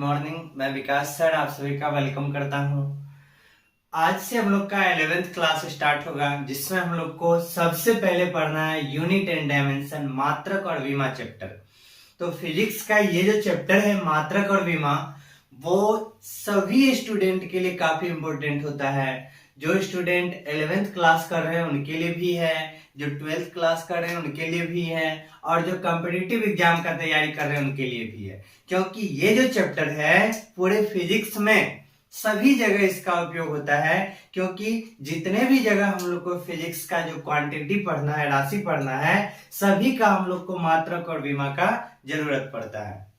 Morning. मैं विकास sir आप सभी का वेलकम करता हूं। आज से हम लोग का 11th क्लास स्टार्ट होगा, जिसमें हम लोग को सबसे पहले पढ़ना है यूनिट एंड डायमेंशन, मात्रक और विमा चैप्टर। तो फिजिक्स का ये जो चैप्टर है मात्रक और विमा, वो सभी स्टूडेंट के लिए काफी इंपॉर्टेंट होता है। जो स्टूडेंट 11th क्लास कर रहे हैं उनके लिए भी है, जो 12th क्लास कर रहे हैं उनके लिए भी है, और जो कॉम्पिटिटिव एग्जाम का तैयारी कर रहे हैं उनके लिए भी है। क्योंकि ये जो चैप्टर है पूरे फिजिक्स में सभी जगह इसका उपयोग होता है। क्योंकि जितने भी जगह हम लोग को फिजिक्स का जो क्वांटिटी पढ़ना है, राशि पढ़ना है, सभी का हम लोग को मात्रक और विमा का जरूरत पड़ता है।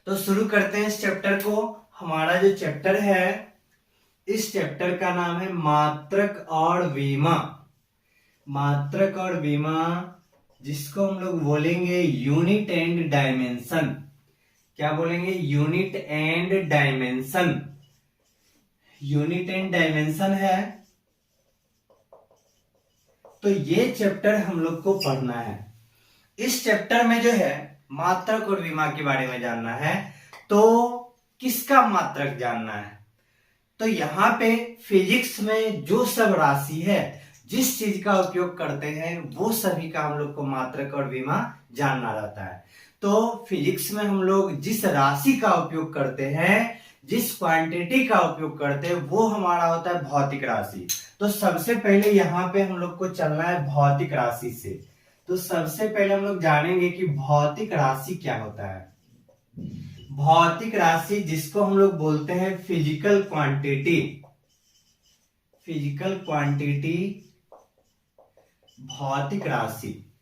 तो शुरू करते हैं इस चैप्टर को। हमारा जो चैप्टर है, इस चैप्टर का नाम है मात्रक और विमा। मात्रक और विमा, जिसको हम लोग बोलेंगे यूनिट एंड डायमेंशन। क्या बोलेंगे? Unit and dimension. Unit and dimension है, तो ये चैप्टर हम लोग को पढ़ना है। इस चैप्टर में जो है मात्रक और विमा के बारे में जानना है। तो किसका मात्रक जानना है? तो यहाँ पे फिजिक्स में जो सब राशि है, जिस चीज का उपयोग करते हैं, वो सभी का हम लोग को मात्रक और विमा जानना रहता है। तो फिजिक्स में हम लोग जिस राशि का उपयोग करते हैं, जिस क्वांटिटी का उपयोग करते हैं, वो हमारा होता है भौतिक राशि। तो सबसे पहले यहाँ पे हम लोग को चलना है भौतिक राशि से। तो सबसे पहले हम लोग जानेंगे कि भौतिक राशि क्या होता है। भौतिक राशि, जिसको हम लोग बोलते हैं फिजिकल क्वांटिटी। फिजिकल क्वांटिटी, भौतिक राशि।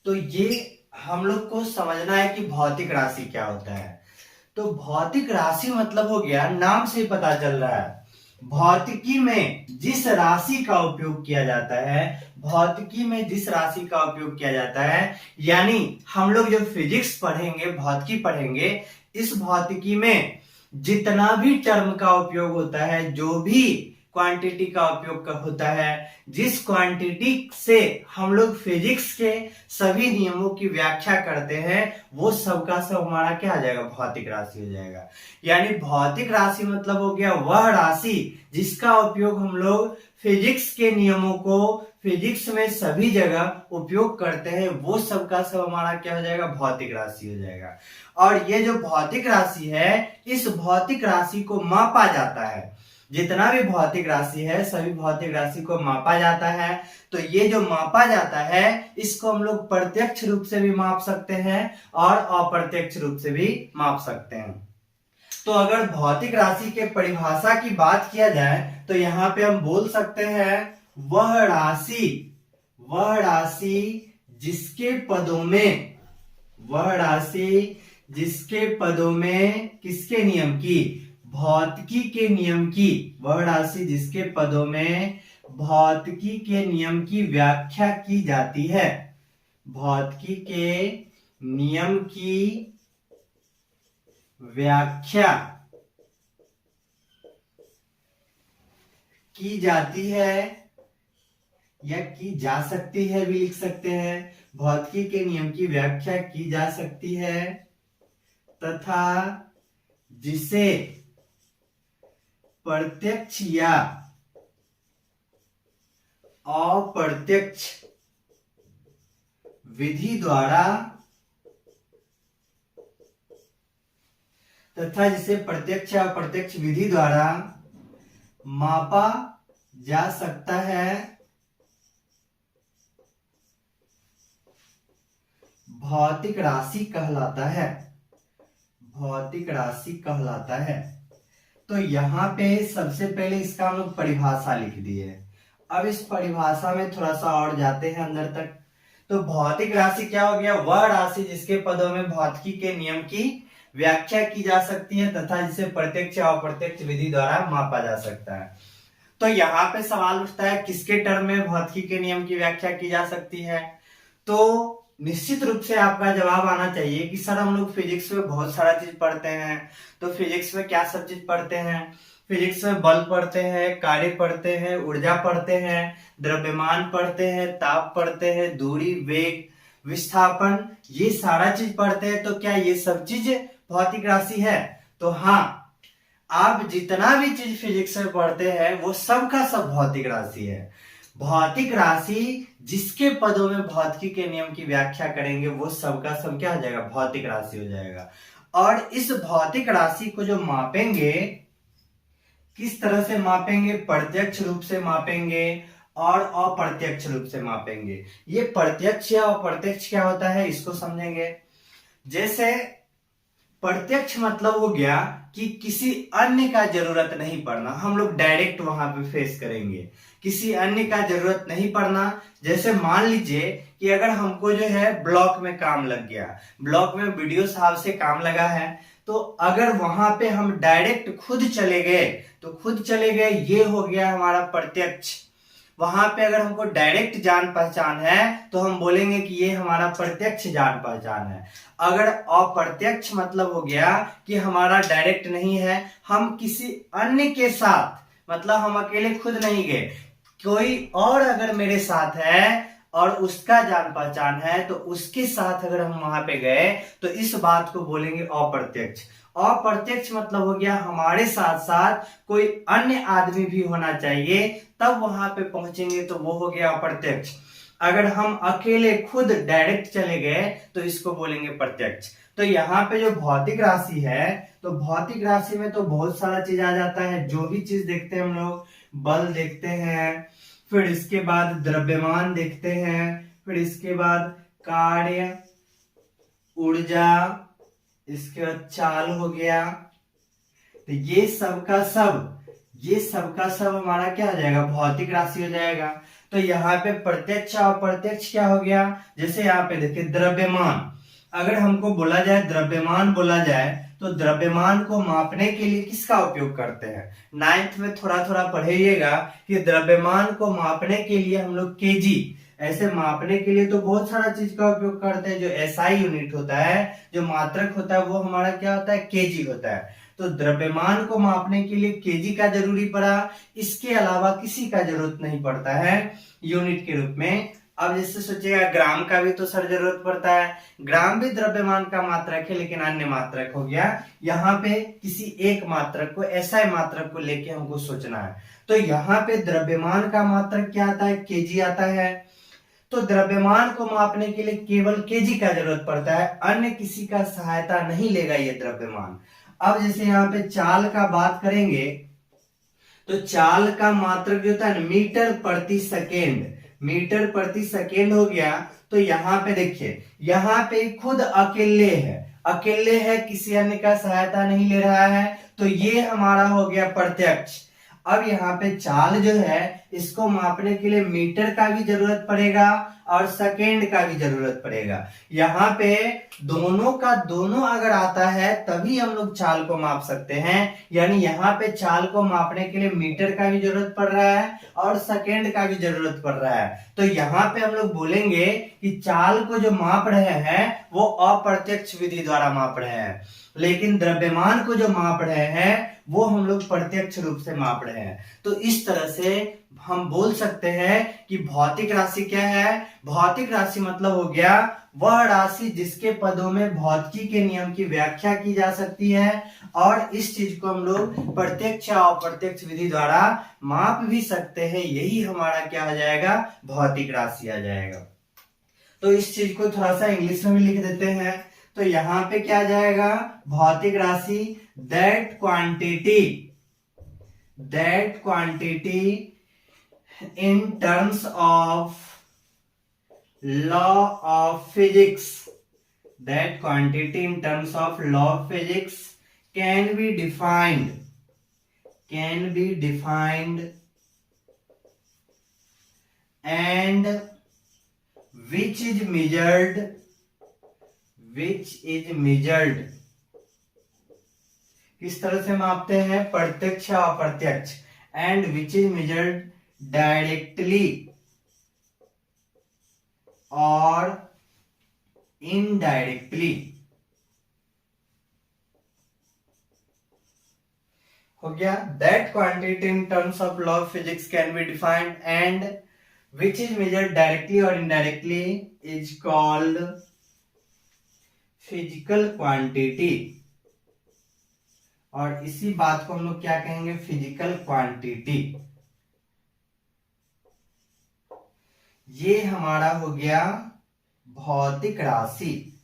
तो ये हम लोग को समझना है कि भौतिक राशि क्या होता है। तो भौतिक राशि मतलब हो गया, नाम से पता चल रहा है, भौतिकी में जिस राशि का उपयोग किया जाता है। भौतिकी में जिस राशि का उपयोग किया जाता है, यानी हम लोग जो फिजिक्स पढ़ेंगे, भौतिकी पढ़ेंगे, इस भौतिकी में जितना भी टर्म का उपयोग होता है, जो भी क्वांटिटी का उपयोग होता है, जिस क्वांटिटी से हम लोग फिजिक्स के सभी नियमों की व्याख्या करते हैं, वो सबका सब हमारा क्या आ जाएगा? भौतिक राशि हो जाएगा। यानी भौतिक राशि मतलब हो गया वह राशि जिसका उपयोग हम लोग फिजिक्स के नियमों को फिजिक्स में सभी जगह उपयोग करते हैं, वो सबका सब हमारा क्या हो जाएगा? भौतिक राशि हो जाएगा। और ये जो भौतिक राशि है, इस भौतिक राशि को मापा जाता है। जितना भी भौतिक राशि है, सभी भौतिक राशि को मापा जाता है। तो ये जो मापा जाता है, इसको हम लोग प्रत्यक्ष रूप से भी माप सकते हैं और अप्रत्यक्ष रूप से भी माप सकते हैं। तो अगर भौतिक राशि के परिभाषा की बात किया जाए, तो यहाँ पे हम बोल सकते हैं वह राशि जिसके पदों में, वह राशि जिसके पदों में किसके नियम की? भौतिकी के नियम की। वह राशि जिसके पदों में भौतिकी के नियम की व्याख्या की जाती है। भौतिकी के नियम की व्याख्या की जाती है, या की जा सकती है भी लिख सकते हैं। भौतिकी के नियम की व्याख्या की जा सकती है तथा जिसे प्रत्यक्ष या अप्रत्यक्ष विधि द्वारा, तथा जिसे प्रत्यक्ष या अप्रत्यक्ष विधि द्वारा मापा जा सकता है, भौतिक राशि कहलाता है। भौतिक राशि कहलाता है। तो यहाँ पे सबसे पहले इसका हम लोग परिभाषा लिख दिए। अब इस परिभाषा में थोड़ा सा और जाते हैं अंदर तक। तो भौतिक राशि क्या हो गया? वह राशि जिसके पदों में भौतिकी के नियम की व्याख्या की जा सकती है तथा जिसे प्रत्यक्ष या अप्रत्यक्ष विधि द्वारा मापा जा सकता है। तो यहाँ पे सवाल उठता है, किसके टर्म में भौतिकी के नियम की व्याख्या की जा सकती है? तो निश्चित रूप से आपका जवाब आना चाहिए कि सर हम लोग फिजिक्स में बहुत सारा चीज पढ़ते हैं। तो फिजिक्स में क्या सब चीज पढ़ते हैं? फिजिक्स में बल पढ़ते हैं, कार्य पढ़ते हैं, ऊर्जा पढ़ते हैं, द्रव्यमान पढ़ते हैं, ताप पढ़ते हैं, दूरी, वेग, विस्थापन, ये सारा चीज पढ़ते हैं। तो क्या ये सब चीज भौतिक राशि है? तो हाँ, आप जितना भी चीज फिजिक्स में पढ़ते हैं वो सब का सब भौतिक राशि है। भौतिक राशि जिसके पदों में भौतिकी के नियम की व्याख्या करेंगे वो सब का सब क्या हो जाएगा, भौतिक राशि हो जाएगा। और इस भौतिक राशि को जो मापेंगे, किस तरह से मापेंगे, प्रत्यक्ष रूप से मापेंगे और अप्रत्यक्ष रूप से मापेंगे। ये प्रत्यक्ष या अप्रत्यक्ष क्या होता है इसको समझेंगे। जैसे प्रत्यक्ष मतलब हो गया कि किसी अन्य का जरूरत नहीं पड़ना, हम लोग डायरेक्ट वहां पे फेस करेंगे, किसी अन्य का जरूरत नहीं पड़ना। जैसे मान लीजिए कि अगर हमको जो है ब्लॉक में काम लग गया, ब्लॉक में वीडियो साहब से काम लगा है, तो अगर वहां पे हम डायरेक्ट खुद चले गए तो खुद चले गए, ये हो गया हमारा प्रत्यक्ष। वहां पे अगर हमको डायरेक्ट जान पहचान है तो हम बोलेंगे कि ये हमारा प्रत्यक्ष जान पहचान है। अगर अप्रत्यक्ष मतलब हो गया कि हमारा डायरेक्ट नहीं है, हम किसी अन्य के साथ, मतलब हम अकेले खुद नहीं गए, कोई और अगर मेरे साथ है और उसका जान पहचान है तो उसके साथ अगर हम वहां पे गए तो इस बात को बोलेंगे अप्रत्यक्ष। अप्रत्यक्ष मतलब हो गया हमारे साथ साथ कोई अन्य आदमी भी होना चाहिए, तब वहां पे पहुंचेंगे तो वो हो गया अप्रत्यक्ष। अगर हम अकेले खुद डायरेक्ट चले गए तो इसको बोलेंगे प्रत्यक्ष। तो यहाँ पे जो भौतिक राशि है, तो भौतिक राशि में तो बहुत सारा चीज आ जाता है। जो भी चीज देखते हैं हम लोग, बल देखते हैं, फिर इसके बाद द्रव्यमान देखते हैं, फिर इसके बाद कार्य, ऊर्जा, इसके बाद चाल हो गया। तो ये सब का सब हमारा क्या हो जाएगा, भौतिक राशि हो जाएगा। तो यहाँ पे प्रत्यक्ष और अप्रत्यक्ष क्या हो गया, जैसे यहाँ पे देखिए द्रव्यमान, अगर हमको बोला जाए द्रव्यमान बोला जाए तो द्रव्यमान को मापने के लिए किसका उपयोग करते हैं। 9th में थोड़ा थोड़ा पढ़िएगा कि द्रव्यमान को मापने के लिए हम लोग केजी, ऐसे मापने के लिए तो बहुत सारा चीज का उपयोग करते हैं। जो एसआई यूनिट होता है, जो मात्रक होता है, वो हमारा क्या होता है, केजी होता है। तो द्रव्यमान को मापने के लिए केजी का जरूरी पड़ा, इसके अलावा किसी का जरूरत नहीं पड़ता है यूनिट के रूप में। अब जैसे सोचिएगा ग्राम का भी तो सर जरूरत पड़ता है, ग्राम भी द्रव्यमान का मात्रक है लेकिन अन्य मात्रक हो गया। यहाँ पे किसी एक मात्रक को, एसआई मात्रक को लेके हमको सोचना है। तो यहाँ पे द्रव्यमान का मात्रक क्या आता है, केजी आता है। तो द्रव्यमान को मापने के लिए केवल केजी का जरूरत पड़ता है, अन्य किसी का सहायता नहीं लेगा ये द्रव्यमान। अब जैसे यहाँ पे चाल का बात करेंगे तो चाल का मात्रक जो होता है मीटर प्रति सेकेंड, मीटर प्रति सेकेंड हो गया। तो यहाँ पे देखिए, यहाँ पे खुद अकेले है, किसी अन्य का सहायता नहीं ले रहा है, तो ये हमारा हो गया प्रत्यक्ष। अब यहाँ पे चाल जो है इसको मापने के लिए मीटर का भी जरूरत पड़ेगा और सेकेंड का भी जरूरत पड़ेगा। यहाँ पे दोनों का दोनों अगर आता है तभी हम लोग चाल को माप सकते हैं। यानी यहाँ पे चाल को मापने के लिए मीटर का भी जरूरत पड़ रहा है और सेकेंड का भी जरूरत पड़ रहा है। तो यहाँ पे हम लोग बोलेंगे कि चाल को जो माप रहे हैं वो अप्रत्यक्ष विधि द्वारा माप रहे हैं, लेकिन द्रव्यमान को जो माप रहे हैं वो हम लोग प्रत्यक्ष रूप से माप रहे हैं। तो इस तरह से हम बोल सकते हैं कि भौतिक राशि क्या है। भौतिक राशि मतलब हो गया वह राशि जिसके पदों में भौतिकी के नियम की व्याख्या की जा सकती है, और इस चीज को हम लोग प्रत्यक्ष या अप्रत्यक्ष विधि द्वारा माप भी सकते हैं। यही हमारा क्या आ जाएगा, भौतिक राशि आ जाएगा। तो इस चीज को थोड़ा सा इंग्लिश में भी लिख देते हैं। तो यहाँ पे क्या आ जाएगा, भौतिक राशि that quantity in terms of law of physics, that quantity in terms of law of physics can be defined and which is measured किस तरह से मापते हैं, प्रत्यक्ष या अप्रत्यक्ष, and which is measured directly और इनडायरेक्टली। हो गया, that quantity in terms of law of physics can be defined and which is measured directly और indirectly is called physical quantity. और इसी बात को हम लोग क्या कहेंगे, फिजिकल क्वांटिटी। ये हमारा हो गया भौतिक राशि।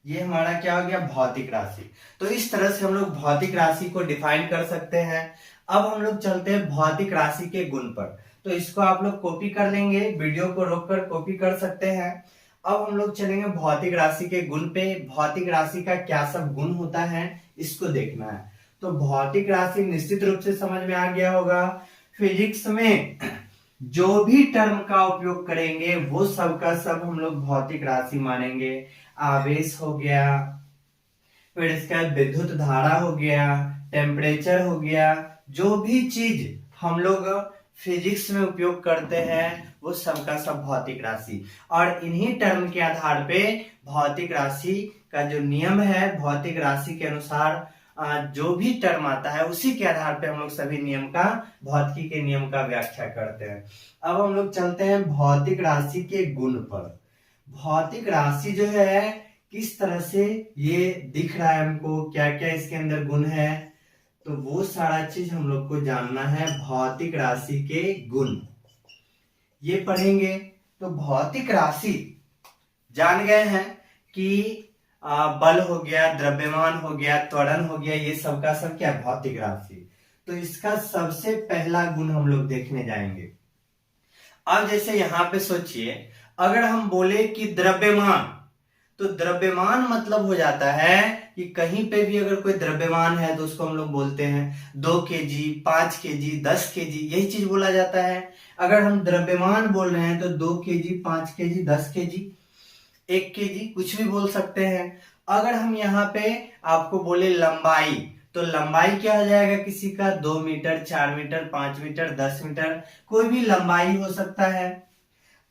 ये हमारा क्या हो गया, भौतिक राशि। तो इस तरह से हम लोग भौतिक राशि को डिफाइन कर सकते हैं। अब हम लोग चलते हैं भौतिक राशि के गुण पर। तो इसको आप लोग कॉपी कर लेंगे, वीडियो को रोककर कॉपी कर सकते हैं। अब हम लोग चलेंगे भौतिक राशि के गुण पे। भौतिक राशि का क्या सब गुण होता है इसको देखना है। तो भौतिक राशि निश्चित रूप से समझ में आ गया होगा। फिजिक्स में जो भी टर्म का उपयोग करेंगे वो सब का सब हम लोग भौतिक राशि मानेंगे। आवेश हो गया, फिर इसके बाद विद्युत धारा हो गया, टेम्परेचर हो गया, जो भी चीज हम लोग फिजिक्स में उपयोग करते हैं वो सब का सब भौतिक राशि। और इन्हीं टर्म के आधार पे भौतिक राशि का जो नियम है, भौतिक राशि के अनुसार जो भी टर्म आता है उसी के आधार पे हम लोग सभी नियम का, भौतिकी के नियम का व्याख्या करते हैं। अब हम लोग चलते हैं भौतिक राशि के गुण पर। भौतिक राशि जो है किस तरह से ये दिख रहा है हमको, क्या क्या इसके अंदर गुण है, तो वो सारा चीज हम लोग को जानना है। भौतिक राशि के गुण ये पढ़ेंगे। तो भौतिक राशि जान गए हैं कि बल हो गया, द्रव्यमान हो गया, त्वरण हो गया, ये सब का सब क्या, भौतिक राशि। तो इसका सबसे पहला गुण हम लोग देखने जाएंगे। अब जैसे यहां पे सोचिए, अगर हम बोले कि द्रव्यमान, तो द्रव्यमान मतलब हो जाता है कि कहीं पे भी अगर कोई द्रव्यमान है तो उसको हम लोग बोलते हैं 2 kg, 5 kg, 10 kg, यही चीज बोला जाता है। अगर हम द्रव्यमान बोल रहे हैं तो 2 kg, 5 kg, 10 kg, 1 kg, कुछ भी बोल सकते हैं। अगर हम यहाँ पे आपको बोले लंबाई, तो लंबाई क्या हो जाएगा किसी का, 2 मीटर, 4 मीटर, 5 मीटर, 10 मीटर, कोई भी लंबाई हो सकता है।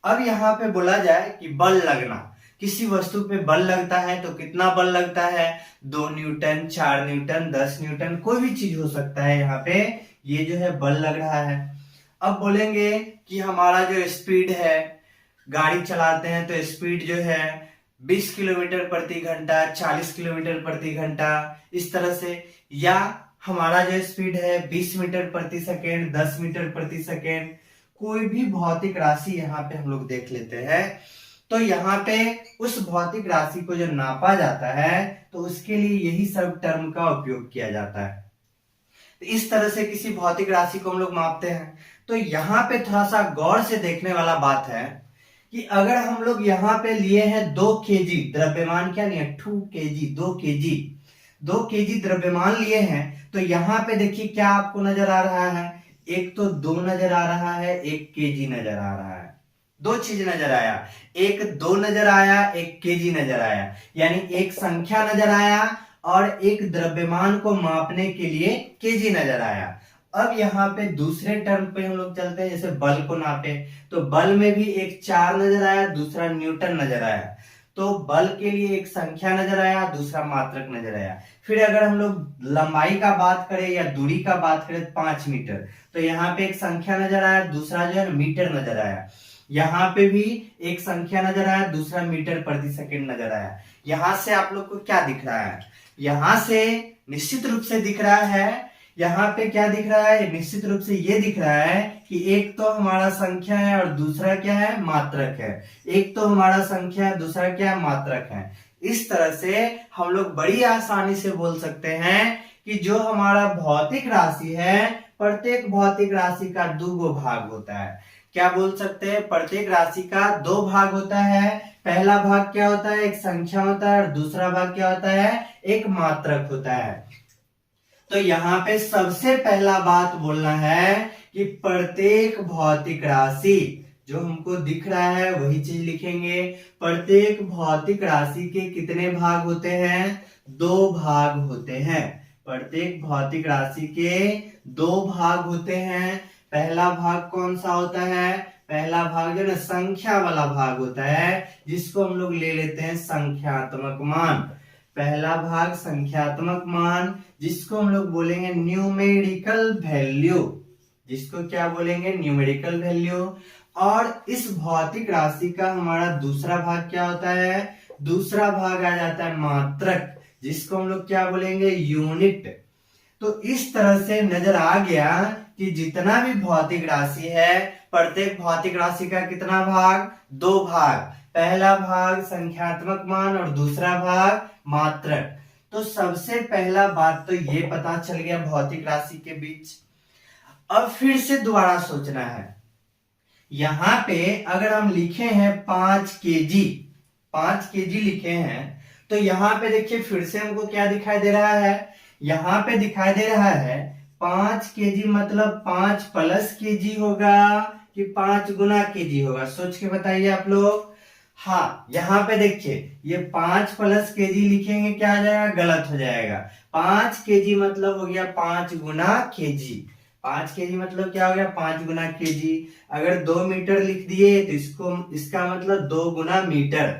अब यहाँ पे बोला जाए कि बल लगना, किसी वस्तु पे बल लगता है तो कितना बल लगता है, 2 न्यूटन, 4 न्यूटन, 10 न्यूटन, कोई भी चीज हो सकता है। यहाँ पे ये जो है बल लग रहा है। अब बोलेंगे कि हमारा जो स्पीड है, गाड़ी चलाते हैं तो स्पीड जो है 20 किलोमीटर प्रति घंटा, 40 किलोमीटर प्रति घंटा, इस तरह से। या हमारा जो स्पीड है 20 मीटर प्रति सेकेंड, 10 मीटर प्रति सेकेंड, कोई भी भौतिक राशि यहाँ पे हम लोग देख लेते हैं। तो यहाँ पे उस भौतिक राशि को जो नापा जाता है तो उसके लिए यही सब टर्म का उपयोग किया जाता है। तो इस तरह से किसी भौतिक राशि को हम लोग मापते हैं। तो यहाँ पे थोड़ा सा गौर से देखने वाला बात है कि अगर हम लोग यहाँ पे लिए हैं 2 kg द्रव्यमान, क्या लिया, 2 kg, 2 kg, 2 kg द्रव्यमान लिए हैं, तो यहाँ पे देखिए क्या आपको नजर आ रहा है, एक तो 2 नजर आ रहा है, एक kg नजर आ रहा है, दो चीज नजर आया, एक 2 नजर आया, एक kg नजर आया, यानी एक संख्या नजर आया और एक द्रव्यमान को मापने के लिए kg नजर आया। अब यहाँ पे दूसरे टर्म पे हम लोग चलते हैं, जैसे बल को नापे, तो बल में भी एक 4 नजर आया, दूसरा न्यूटन नजर आया। तो बल के लिए एक संख्या नजर आया, दूसरा मात्रक नजर आया। फिर अगर हम लोग लंबाई का बात करें या दूरी का बात करें 5 मीटर, तो यहाँ पे एक संख्या नजर आया, दूसरा जो है मीटर नजर आया। यहाँ पे भी एक संख्या नजर आया, दूसरा मीटर प्रति सेकेंड नजर आया। यहां से आप लोग को क्या दिख रहा है, यहां से निश्चित रूप से दिख रहा है, यहाँ पे क्या दिख रहा है, निश्चित रूप से ये दिख रहा है कि एक तो हमारा संख्या है और दूसरा क्या है, मात्रक है। एक तो हमारा संख्या है, दूसरा क्या है, मात्रक है। इस तरह से हम लोग बड़ी आसानी से बोल सकते हैं कि जो हमारा भौतिक राशि है, प्रत्येक भौतिक राशि का 2 भाग होता है। क्या बोल सकते हैं, प्रत्येक राशि का 2 भाग होता है। पहला भाग क्या होता है, एक संख्या होता है, और दूसरा भाग क्या होता है, एक मात्रक होता है। तो यहाँ पे सबसे पहला बात बोलना है कि प्रत्येक भौतिक राशि जो हमको दिख रहा है वही चीज लिखेंगे। प्रत्येक भौतिक राशि के कितने भाग होते हैं, 2 भाग होते हैं। प्रत्येक भौतिक राशि के 2 भाग होते हैं। पहला भाग कौन सा होता है, पहला भाग जो है संख्या वाला भाग होता है, जिसको हम लोग ले लेते हैं संख्यात्मक मान। पहला भाग संख्यात्मक मान, जिसको हम लोग बोलेंगे न्यूमेरिकल वैल्यू, जिसको क्या बोलेंगे, न्यूमेरिकल वैल्यू। और इस भौतिक राशि का हमारा दूसरा भाग क्या होता है, दूसरा भाग आ जाता है मात्रक, जिसको हम लोग क्या बोलेंगे, यूनिट। तो इस तरह से नजर आ गया कि जितना भी भौतिक राशि है, प्रत्येक भौतिक राशि का कितना भाग? 2 भाग। पहला भाग संख्यात्मक मान और दूसरा भाग मात्रक। तो सबसे पहला बात तो ये पता चल गया भौतिक राशि के बीच। अब फिर से दोबारा सोचना है। यहां पे अगर हम लिखे हैं 5 केजी, 5 केजी लिखे हैं, तो यहां पे देखिए फिर से हमको क्या दिखाई दे रहा है? यहां पे दिखाई दे रहा है 5 केजी मतलब 5 प्लस केजी होगा कि 5 गुना केजी होगा? सोच के बताइए आप लोग। हाँ, यहाँ पे देखिए ये 5 प्लस केजी लिखेंगे क्या आ जाएगा? गलत हो जाएगा। 5 केजी मतलब हो गया 5 गुना केजी। 5 केजी मतलब क्या हो गया? 5 गुना केजी। अगर 2 मीटर लिख दिए तो इसका मतलब 2 गुना मीटर।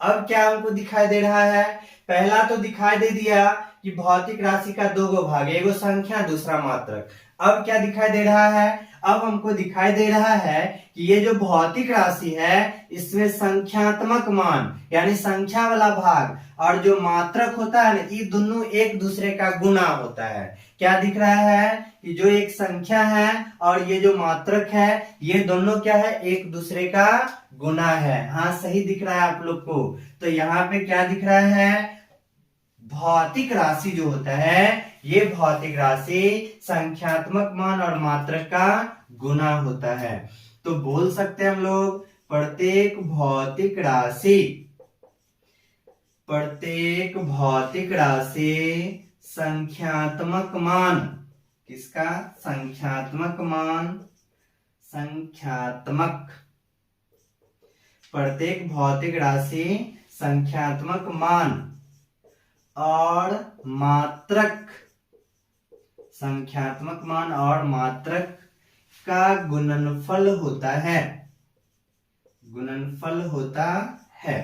अब क्या हमको दिखाई दे रहा है? पहला तो दिखाई दे दिया कि भौतिक राशि का 2 गो भाग, एगो संख्या दूसरा मात्रक। अब क्या दिखाई दे रहा है? अब हमको दिखाई दे रहा है कि ये जो भौतिक राशि है इसमें संख्यात्मक मान यानी संख्या वाला भाग और जो मात्रक होता है ना, ये दोनों एक दूसरे का गुना होता है। क्या दिख रहा है? कि जो एक संख्या है और ये जो मात्रक है ये दोनों क्या है? एक दूसरे का गुना है। हाँ, सही दिख रहा है आप लोग को। तो यहाँ पे क्या दिख रहा है? भौतिक राशि जो होता है ये भौतिक राशि संख्यात्मक मान और मात्रक का गुना होता है। तो बोल सकते हैं हम लोग प्रत्येक भौतिक राशि संख्यात्मक मान, किसका? संख्यात्मक मान, प्रत्येक भौतिक राशि संख्यात्मक मान और मात्रक, संख्यात्मक मान और मात्रक का गुणनफल होता है, गुणनफल होता है।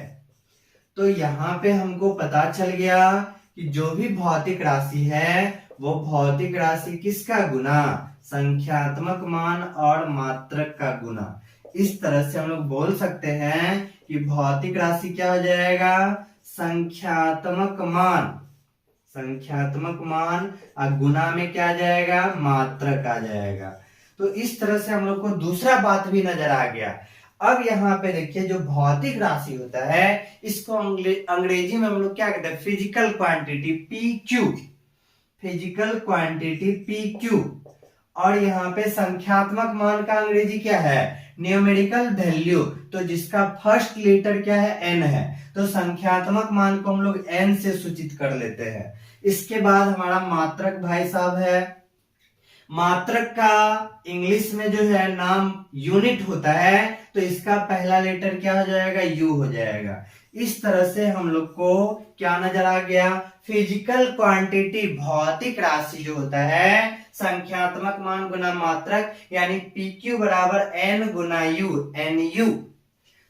तो यहाँ पे हमको पता चल गया कि जो भी भौतिक राशि है वो भौतिक राशि किसका गुना? संख्यात्मक मान और मात्रक का गुना। इस तरह से हम लोग बोल सकते हैं कि भौतिक राशि क्या हो जाएगा? संख्यात्मक मान और गुना में क्या आ जाएगा? मात्रक आ जाएगा। तो इस तरह से हम लोग को दूसरा बात भी नजर आ गया। अब यहाँ पे देखिए जो भौतिक राशि होता है इसको अंग्रेजी में हम लोग क्या कहते हैं? Physical quantity PQ, physical quantity PQ। और यहाँ पे संख्यात्मक मान का अंग्रेजी क्या है? Numerical value. तो जिसका फर्स्ट लेटर क्या है? N है। तो संख्यात्मक मान को हम लोग N से सूचित कर लेते हैं। इसके बाद हमारा मात्रक भाई साहब है। मात्रक का इंग्लिश में जो है नाम यूनिट होता है, तो इसका पहला लेटर क्या हो जाएगा? U हो जाएगा। इस तरह से हम लोग को क्या नजर आ गया? फिजिकल क्वांटिटी भौतिक राशि जो होता है संख्यात्मक मान गुना मात्रक यानी PQ बराबर N गुना U, NU।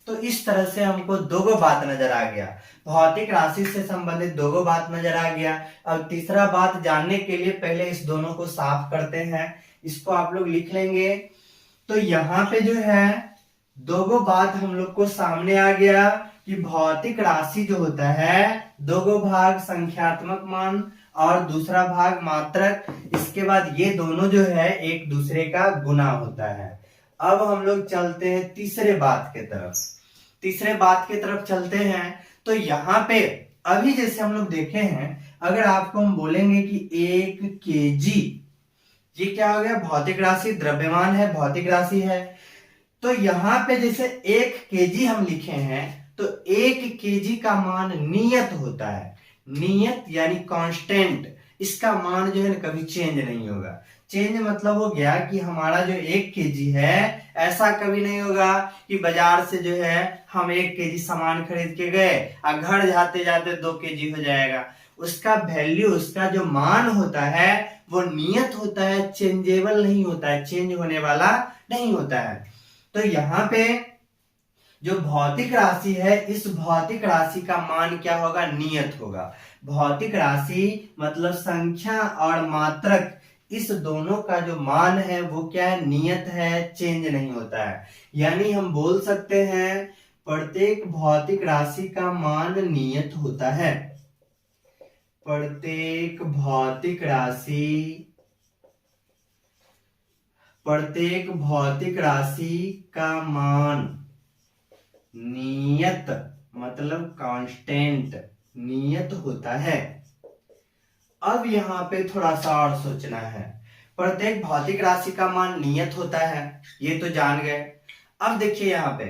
तो इस तरह से हमको दो बात नजर आ गया, भौतिक राशि से संबंधित दो बात नजर आ गया। अब तीसरा बात जानने के लिए पहले इस दोनों को साफ करते हैं। इसको आप लोग लिख लेंगे। तो यहाँ पे जो है दो बात हम लोग को सामने आ गया कि भौतिक राशि जो होता है दो भाग संख्यात्मक मान और दूसरा भाग मात्रक। इसके बाद ये दोनों जो है एक दूसरे का गुना होता है। अब हम लोग चलते हैं तीसरे बात की तरफ चलते हैं। तो यहाँ पे अभी जैसे हम लोग देखे हैं, अगर आपको हम बोलेंगे कि 1 केजी, ये क्या हो गया? भौतिक राशि, द्रव्यमान है, भौतिक राशि है। तो यहाँ पे जैसे 1 केजी हम लिखे हैं तो 1 केजी का मान नियत होता है। नियत यानी कांस्टेंट, इसका मान जो है कभी चेंज नहीं होगा। चेंज मतलब हो गया कि हमारा जो 1 केजी है, ऐसा कभी नहीं होगा कि बाजार से जो है हम 1 केजी सामान खरीद के गए और घर जाते जाते 2 केजी हो जाएगा। उसका वैल्यू, उसका जो मान होता है वो नियत होता है, चेंजेबल नहीं होता है, चेंज होने वाला नहीं होता है। तो यहाँ पे जो भौतिक राशि है, इस भौतिक राशि का मान क्या होगा? नियत होगा। भौतिक राशि मतलब संख्या और मात्रक, इस दोनों का जो मान है वो क्या है? नियत है, चेंज नहीं होता है। यानी हम बोल सकते हैं प्रत्येक भौतिक राशि का मान नियत होता है। प्रत्येक भौतिक राशि का मान नियत मतलब कांस्टेंट नियत होता है। अब यहाँ पे थोड़ा सा और सोचना है। प्रत्येक भौतिक राशि का मान नियत होता है, ये तो जान गए। अब देखिए यहाँ पे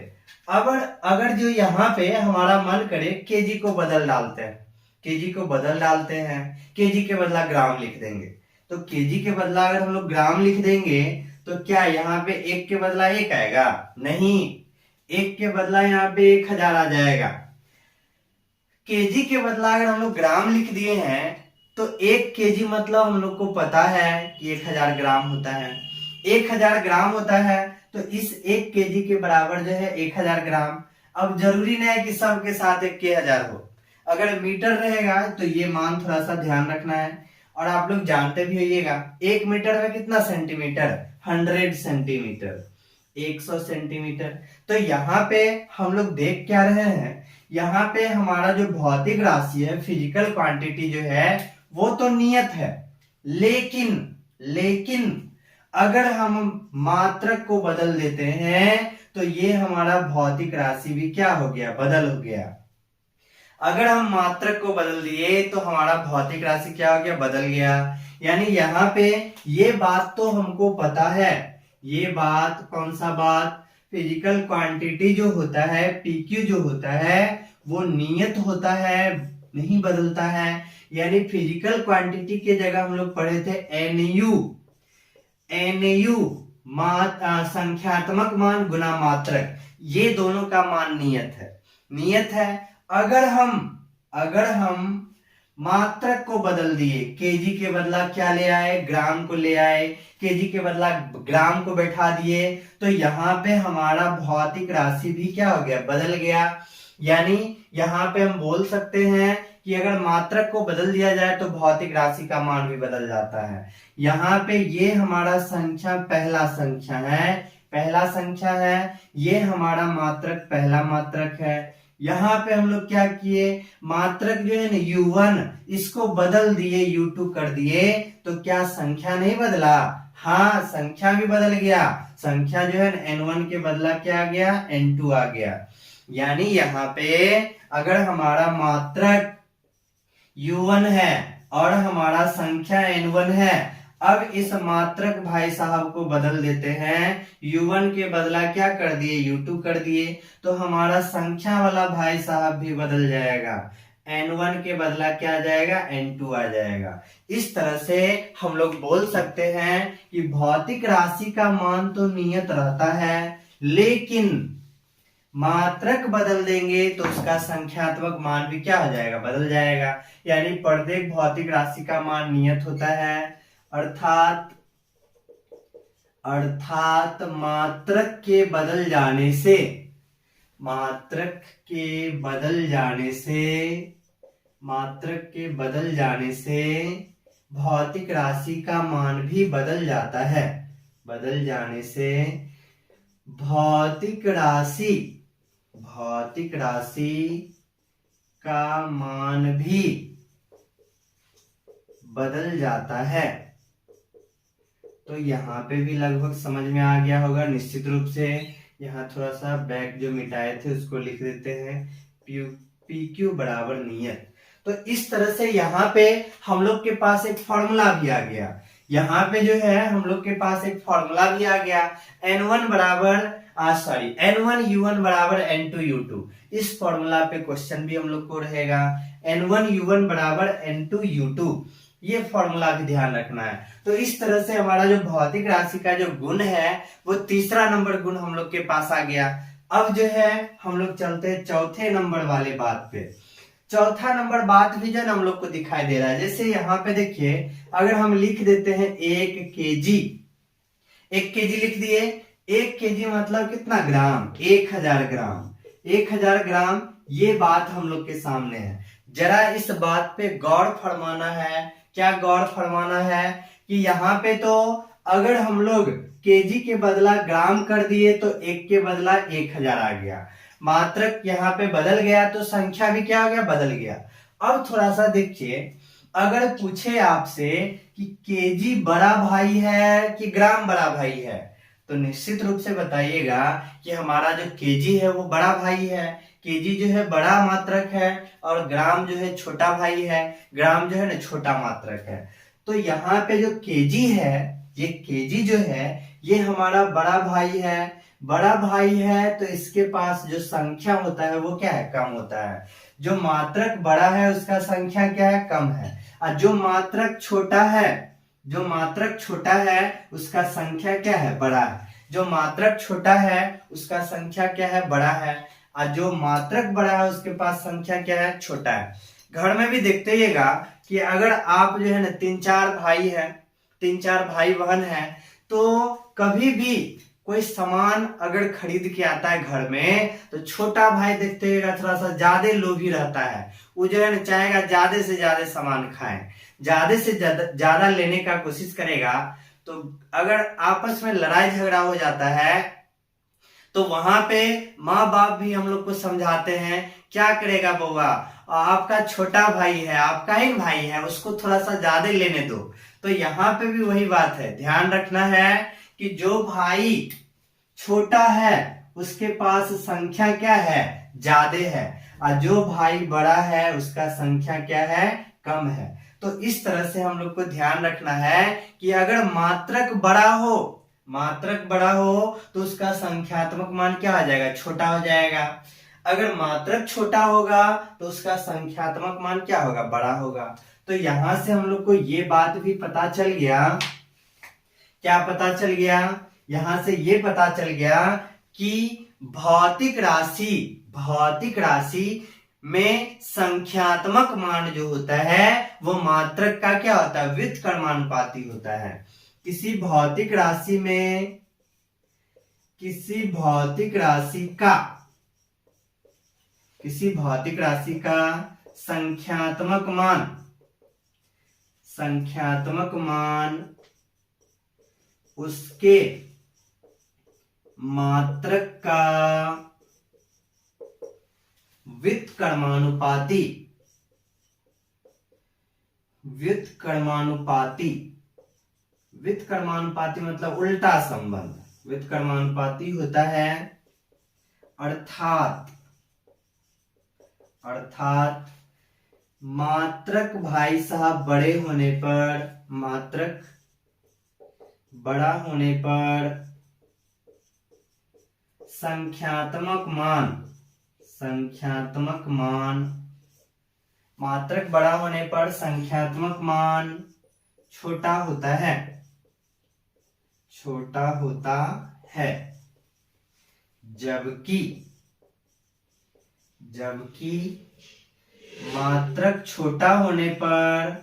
अगर जो यहाँ पे हमारा मन करे केजी को बदल डालते हैं, केजी के बदला ग्राम लिख देंगे। तो केजी के बदला अगर हम लोग ग्राम लिख देंगे तो क्या यहाँ पे एक के बदला एक आएगा? नहीं, एक के बदला यहाँ पे 1000 आ जाएगा। केजी के बदला अगर हम लोग ग्राम लिख दिए हैं तो 1 केजी मतलब हम लोग को पता है कि 1000 ग्राम होता है। 1000 ग्राम होता है तो इस 1 केजी के बराबर जो है 1000 ग्राम। अब जरूरी नहीं है कि सबके साथ 1 के 1000 हो। अगर मीटर रहेगा तो ये मान थोड़ा सा ध्यान रखना है। और आप लोग जानते भी होइएगा 1 मीटर में कितना सेंटीमीटर? 100 centimetre, 100 centimetre. तो यहाँ पे हम लोग देख क्या रहे हैं, यहाँ पे हमारा जो भौतिक राशि है, फिजिकल क्वांटिटी जो है वो तो नियत है, लेकिन अगर हम मात्रक को बदल देते हैं तो ये हमारा भौतिक राशि भी क्या हो गया? बदल हो गया। अगर हम मात्रक को बदल दिए तो हमारा भौतिक राशि क्या हो गया? बदल गया। यानी यहाँ पे ये बात तो हमको पता है, ये बात कौन सा बात? फिजिकल क्वांटिटी जो होता है, पीक्यू जो होता है वो नियत होता है, नहीं बदलता है। यानी फिजिकल क्वांटिटी के जगह हम लोग पढ़े थे एनयू संख्यात्मक मान गुना मात्रक, ये दोनों का मान नियत है। अगर हम मात्रक को बदल दिए, केजी के बदला क्या ले आए? ग्राम को ले आए, केजी के बदला ग्राम को बैठा दिए, तो यहाँ पे हमारा भौतिक राशि भी क्या हो गया? बदल गया। यानी यहाँ पे हम बोल सकते हैं कि अगर मात्रक को बदल दिया जाए तो भौतिक राशि का मान भी बदल जाता है। यहाँ पे ये हमारा संख्या पहला संख्या है, ये हमारा मात्रक पहला मात्रक है। यहाँ पे हम लोग क्या किए? मात्रक जो है ना U1, इसको बदल दिए U2 कर दिए, तो क्या संख्या नहीं बदला? हाँ, संख्या भी बदल गया। संख्या जो है N1 के बदला क्या आ गया? N2 आ गया। यानी यहाँ पे अगर हमारा मात्रक U1 है और हमारा संख्या N1 है, अब इस मात्रक भाई साहब को बदल देते हैं, U1 के बदला क्या कर दिए? U2 कर दिए, तो हमारा संख्या वाला भाई साहब भी बदल जाएगा। N1 के बदला क्या आ जाएगा? N2 आ जाएगा। इस तरह से हम लोग बोल सकते हैं कि भौतिक राशि का मान तो नियत रहता है, लेकिन मात्रक बदल देंगे तो उसका संख्यात्मक मान भी क्या हो जाएगा? बदल जाएगा। यानी प्रत्येक भौतिक राशि का मान नियत होता है, अर्थात मात्रक के बदल जाने से भौतिक राशि का मान भी बदल जाता है। बदल जाने से भौतिक राशि का मान भी बदल जाता है। तो यहाँ पे भी लगभग समझ में आ गया होगा निश्चित रूप से। यहाँ थोड़ा सा बैक जो मिटाए थे उसको लिख देते हैं, PQ बराबर नियत। तो इस तरह से यहाँ पे हम लोग के पास एक फॉर्मूला भी आ गया। यहाँ पे जो है हम लोग के पास एक फॉर्मूला भी आ गया, N1U1 बराबर N2U2। इस फॉर्मूला पे क्वेश्चन भी हम लोग को रहेगा, N1U1 बराबर N2U2। ये फॉर्मूला भी ध्यान रखना है। तो इस तरह से हमारा जो भौतिक राशि का जो गुण है वो तीसरा नंबर गुण हम लोग के पास आ गया। अब जो है हम लोग चलते हैं चौथे नंबर वाले बात पे। चौथा नंबर बात भी जो है हम लोग को दिखाई दे रहा है। जैसे यहाँ पे देखिए, अगर हम लिख देते हैं 1 केजी लिख दिए। 1 केजी मतलब कितना ग्राम? 1000 ग्राम। 1000 ग्राम, ये बात हम लोग के सामने है। जरा इस बात पे गौर फरमाना है। क्या गौर फरमाना है? कि यहाँ पे तो अगर हम लोग केजी के बदला ग्राम कर दिए तो 1 के बदला 1000 आ गया। मात्रक यहाँ पे बदल गया तो संख्या भी क्या हो गया? बदल गया। अब थोड़ा सा देखिए, अगर पूछे आपसे कि केजी बड़ा भाई है कि ग्राम बड़ा भाई है, तो निश्चित रूप से बताइएगा कि हमारा जो केजी है वो बड़ा भाई है। केजी जो है बड़ा मात्रक है और ग्राम जो है छोटा भाई है। ग्राम जो है ना छोटा मात्रक है। तो यहाँ पे जो केजी है, ये केजी जो है ये हमारा बड़ा भाई है। बड़ा भाई है तो इसके पास जो संख्या होता है वो क्या है, कम होता है। जो मात्रक बड़ा है उसका संख्या क्या है, कम है। और जो मात्रक छोटा है, जो मात्रक छोटा है उसका संख्या क्या है, बड़ा है। जो मात्रक छोटा है उसका संख्या क्या है, बड़ा है। और जो मात्रक बड़ा है उसके पास संख्या क्या है, छोटा है। घर में भी देखते रहिएगा कि अगर आप जो है ना 3-4 भाई है, 3-4 भाई बहन है, तो कभी भी कोई सामान अगर खरीद के आता है घर में, तो छोटा भाई देखते रहिएगा थोड़ा सा ज्यादा लोभी रहता है। वो जो है ना चाहेगा ज्यादा से ज्यादा सामान खाए, ज्यादा से ज्यादा लेने का कोशिश करेगा। तो अगर आपस में लड़ाई झगड़ा हो जाता है तो वहां पे माँ बाप भी हम लोग को समझाते हैं, क्या करेगा बउआ, आपका छोटा भाई है, आपका ही भाई है, उसको थोड़ा सा ज्यादा लेने दो। तो यहाँ पे भी वही बात है, ध्यान रखना है कि जो भाई छोटा है उसके पास संख्या क्या है, ज्यादा है। और जो भाई बड़ा है उसका संख्या क्या है, कम है। तो इस तरह से हम लोग को ध्यान रखना है कि अगर मात्रक बड़ा हो, मात्रक बड़ा हो तो उसका संख्यात्मक मान क्या हो जाएगा, छोटा हो जाएगा। अगर मात्रक छोटा होगा तो उसका संख्यात्मक मान क्या होगा, बड़ा होगा। तो यहां से हम लोग को ये बात भी पता चल गया, क्या पता चल गया, यहां से ये पता चल गया कि भौतिक राशि में संख्यात्मक मान जो होता है वो मात्रक का क्या होता है, व्युत्क्रमानुपाती होता है। किसी भौतिक राशि में, किसी भौतिक राशि का संख्यात्मक मान उसके मात्रक का व्युत्क्रमानुपाती मतलब उल्टा संबंध, व्युत्क्रमानुपाती होता है। अर्थात मात्रक भाई साहब बड़े होने पर, मात्रक बड़ा होने पर संख्यात्मक मान, मात्रक बड़ा होने पर संख्यात्मक मान छोटा होता है। जबकि मात्रक छोटा होने पर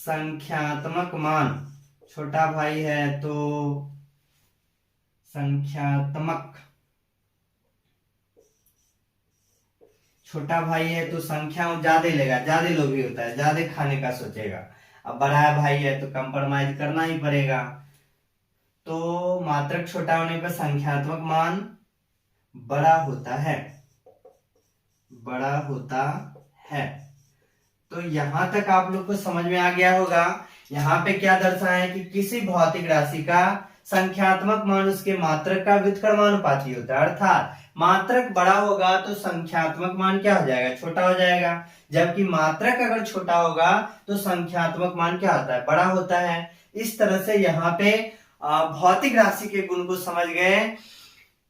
संख्यात्मक मान, छोटा भाई है तो छोटा भाई है तो संख्या ज्यादा लेगा, ज्यादा लोभी होता है, ज्यादा खाने का सोचेगा। अब बड़ा भाई है तो कंप्रोमाइज करना ही पड़ेगा। तो मात्रक छोटा होने पर संख्यात्मक मान बड़ा होता है। तो यहां तक आप लोग को समझ में आ गया होगा। यहाँ पे क्या दर्शाया है कि किसी भौतिक राशि का संख्यात्मक मान उसके मात्रक का व्युत्क्रमानुपाती होता है। अर्थात मात्रक बड़ा होगा तो संख्यात्मक मान क्या हो जाएगा, छोटा हो जाएगा। जबकि मात्रक अगर छोटा होगा तो संख्यात्मक मान क्या होता है, बड़ा होता है। इस तरह से यहाँ पे भौतिक राशि के गुण को समझ गए।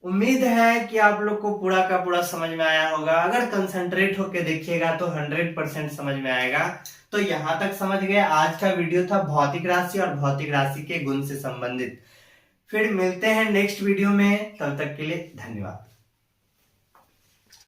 उम्मीद है कि आप लोग को पूरा का पूरा समझ में आया होगा। अगर कंसंट्रेट होके देखिएगा तो 100% समझ में आएगा। तो यहां तक समझ गए। आज का वीडियो था भौतिक राशि और भौतिक राशि के गुण से संबंधित। फिर मिलते हैं नेक्स्ट वीडियो में, तब तक के लिए धन्यवाद।